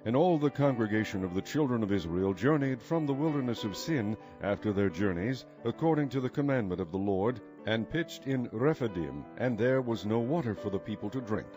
And all the congregation of the children of Israel journeyed from the wilderness of Sin after their journeys, according to the commandment of the Lord, and pitched in Rephidim, and there was no water for the people to drink.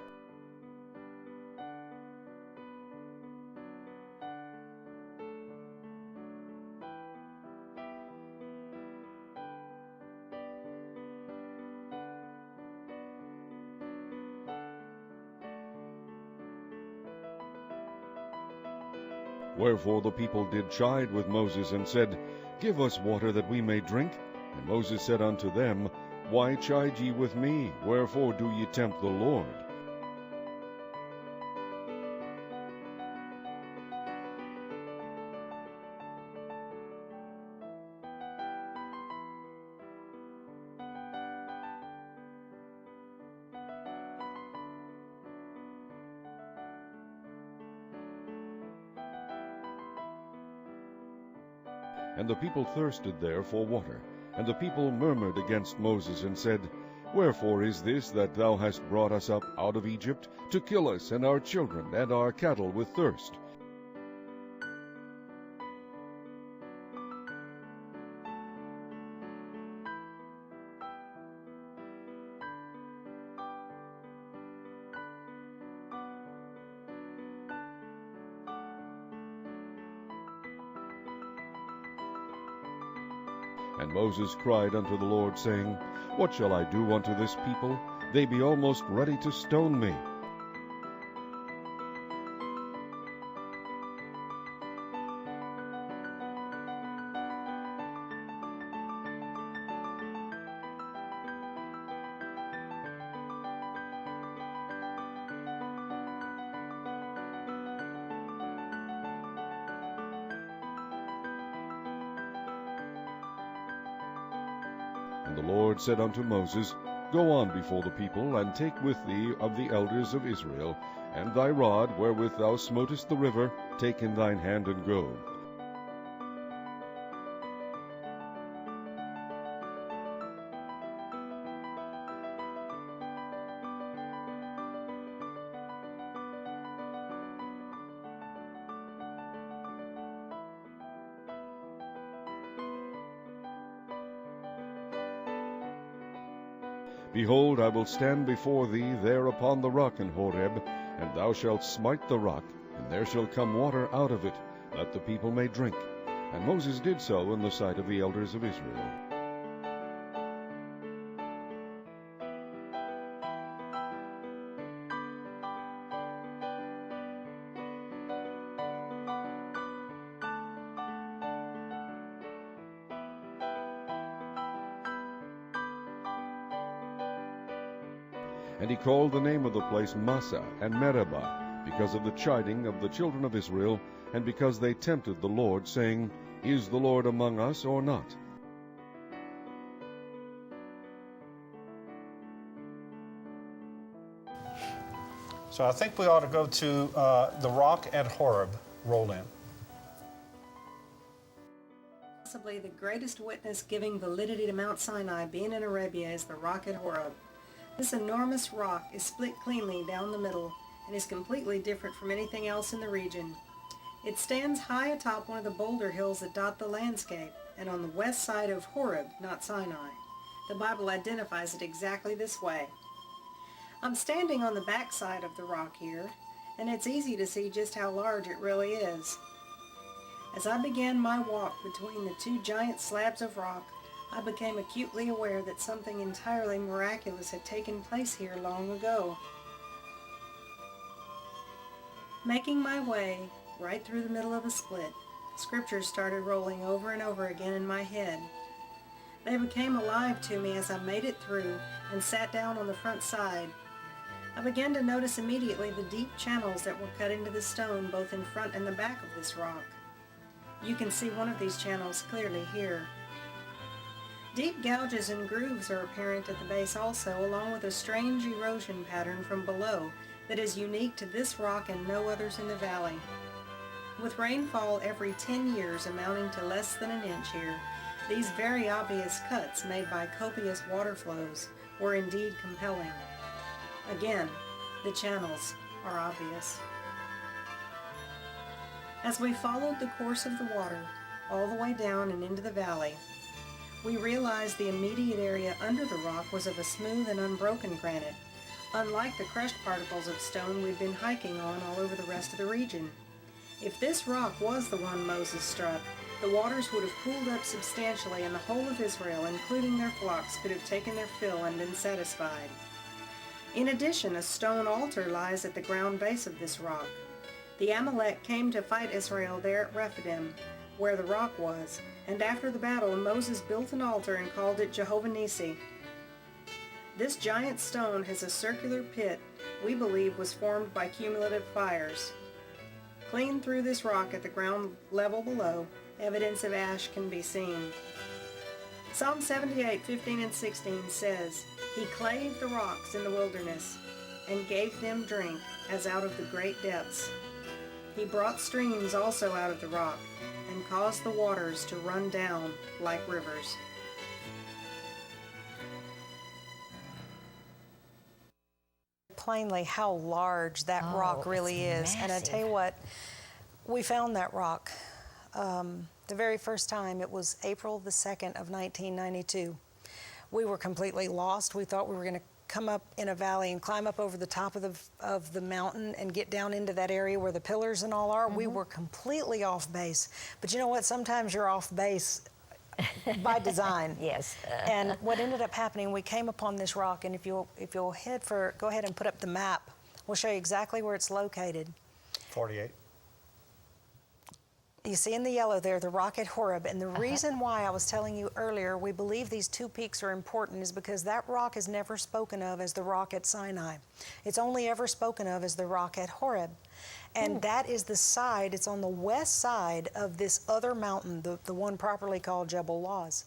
Wherefore the people did chide with Moses, and said, Give us water that we may drink. And Moses said unto them, Why chide ye with me? Wherefore do ye tempt the Lord? And the people thirsted there for water. And the people murmured against Moses, and said, Wherefore is this that thou hast brought us up out of Egypt, to kill us and our children and our cattle with thirst? And Moses cried unto the Lord, saying, What shall I do unto this people? They be almost ready to stone me. And the Lord said unto Moses, Go on before the people, and take with thee of the elders of Israel, and thy rod wherewith thou smotest the river, take in thine hand, and go. Behold, I will stand before thee there upon the rock in Horeb, and thou shalt smite the rock, and there shall come water out of it, that the people may drink. And Moses did so in the sight of the elders of Israel. And he called the name of the place Massah and Meribah, because of the chiding of the children of Israel, and because they tempted the Lord, saying, Is the Lord among us or not? So I think we ought to go to the rock at Horeb. Roll in. Possibly the greatest witness giving validity to Mount Sinai being in Arabia is the rock at Horeb. This enormous rock is split cleanly down the middle and is completely different from anything else in the region. It stands high atop one of the boulder hills that dot the landscape, and on the west side of Horeb, not Sinai. The Bible identifies it exactly this way. I'm standing on the back side of the rock here, and it's easy to see just how large it really is. As I began my walk between the two giant slabs of rock, I became acutely aware that something entirely miraculous had taken place here long ago. Making my way right through the middle of the split, scriptures started rolling over and over again in my head. They became alive to me as I made it through and sat down on the front side. I began to notice immediately the deep channels that were cut into the stone both in front and the back of this rock. You can see one of these channels clearly here. Deep gouges and grooves are apparent at the base also, along with a strange erosion pattern from below that is unique to this rock and no others in the valley. With rainfall every 10 years amounting to less than an inch here, these very obvious cuts made by copious water flows were indeed compelling. Again, the channels are obvious. As we followed the course of the water all the way down and into the valley, we realized the immediate area under the rock was of a smooth and unbroken granite, unlike the crushed particles of stone we'd been hiking on all over the rest of the region. If this rock was the one Moses struck, the waters would have cooled up substantially, and the whole of Israel, including their flocks, could have taken their fill and been satisfied. In addition, a stone altar lies at the ground base of this rock. The Amalek came to fight Israel there at Rephidim, where the rock was, and after the battle, Moses built an altar and called it Jehovah Nissi. This giant stone has a circular pit we believe was formed by cumulative fires. Clean through this rock at the ground level below, evidence of ash can be seen. Psalm 78:15 and 16 says, He clave the rocks in the wilderness and gave them drink as out of the great depths. He brought streams also out of the rock and caused the waters to run down like rivers. Plainly how large that rock really is. Massive. And I tell you what, we found that rock the very first time. It was April the 2nd of 1992. We were completely lost. We thought we were going to come up in a valley and climb up over the top of the mountain and get down into that area where the pillars and all are. We were completely off base. But you know what? Sometimes you're off base by design. Yes. And what ended up happening, we came upon this rock, and if you'll go ahead and put up the map, we'll show you exactly where it's located. 48. You see in the yellow there, the rock at Horeb. And the reason why I was telling you earlier, we believe these two peaks are important is because that rock is never spoken of as the rock at Sinai. It's only ever spoken of as the rock at Horeb. And that is the side, it's on the west side of this other mountain, the one properly called Jebel Lawz.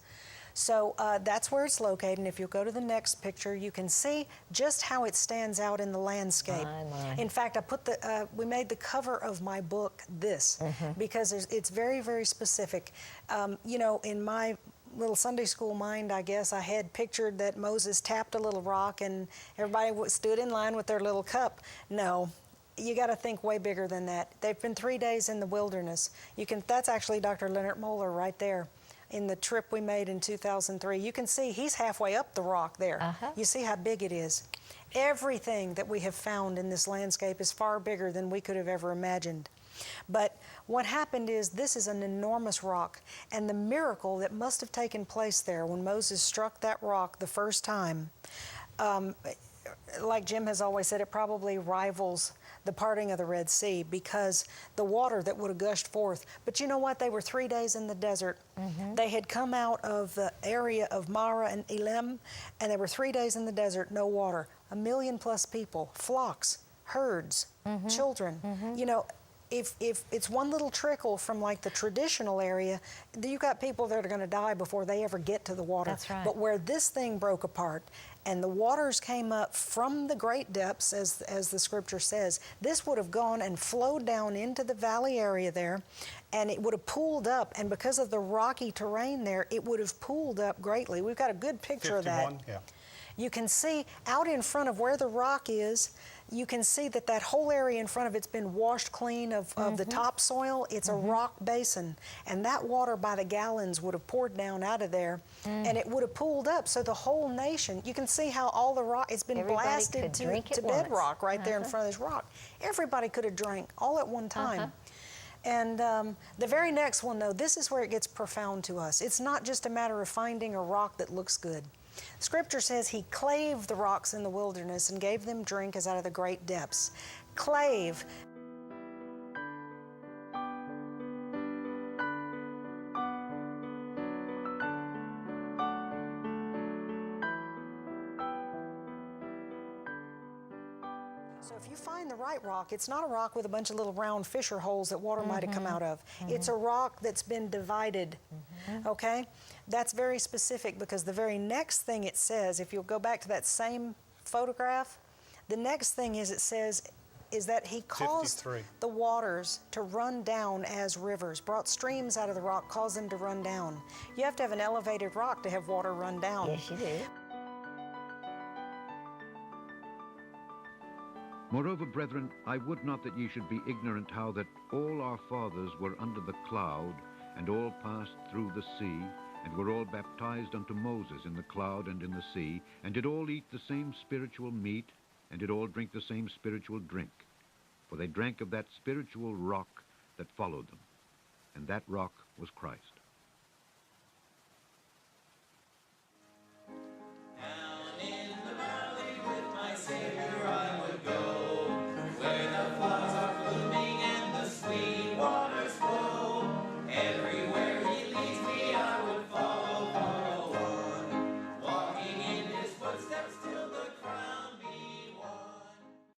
So that's where it's located, and if you'll go to the next picture, you can see just how it stands out in the landscape. My. In fact, I put we made the cover of my book this, because it's very, very specific. You know, in my little Sunday school mind, I guess, I had pictured that Moses tapped a little rock and everybody stood in line with their little cup. No. You got to think way bigger than that. They've been 3 days in the wilderness. That's actually Dr. Leonard Moeller right there in the trip we made in 2003. You can see he's halfway up the rock there. You see how big it is. Everything that we have found in this landscape is far bigger than we could have ever imagined. But what happened is this is an enormous rock, and the miracle that must have taken place there when Moses struck that rock the first time, like Jim has always said, it probably rivals the parting of the Red Sea, because the water that would have gushed forth. But you know what? They were 3 days in the desert. They had come out of the area of Mara and Elim, and they were 3 days in the desert, no water. 1 million plus people, flocks, herds, children. You know, if it's one little trickle from like the traditional area, you've got people that are going to die before they ever get to the water. That's right. But where this thing broke apart and the waters came up from the great depths, as the scripture says, this would have gone and flowed down into the valley area there, and it would have pooled up, and because of the rocky terrain there, it would have pooled up greatly. We've got a good picture of that. 51, yeah. You can see out in front of where the rock is, you can see that whole area in front of it's been washed clean of the topsoil. It's a rock basin, and that water by the gallons would have poured down out of there, and it would have pooled up. So the whole nation, you can see how all the rock, it's been Everybody blasted could to drink at bedrock once. right there in front of this rock. Everybody could have drank all at one time. And the very next one, though, this is where it gets profound to us. It's not just a matter of finding a rock that looks good. Scripture says he clave the rocks in the wilderness and gave them drink as out of the great depths. Clave. So if you find the right rock, it's not a rock with a bunch of little round fissure holes that water might have come out of. It's a rock that's been divided, okay? That's very specific, because the very next thing it says, if you'll go back to that same photograph, the next thing it says is that he caused 53. the waters to run down as rivers, brought streams out of the rock, caused them to run down. You have to have an elevated rock to have water run down. Yes, you do. Moreover, brethren, I would not that ye should be ignorant how that all our fathers were under the cloud, and all passed through the sea, and were all baptized unto Moses in the cloud and in the sea, and did all eat the same spiritual meat, and did all drink the same spiritual drink. For they drank of that spiritual rock that followed them, and that rock was Christ.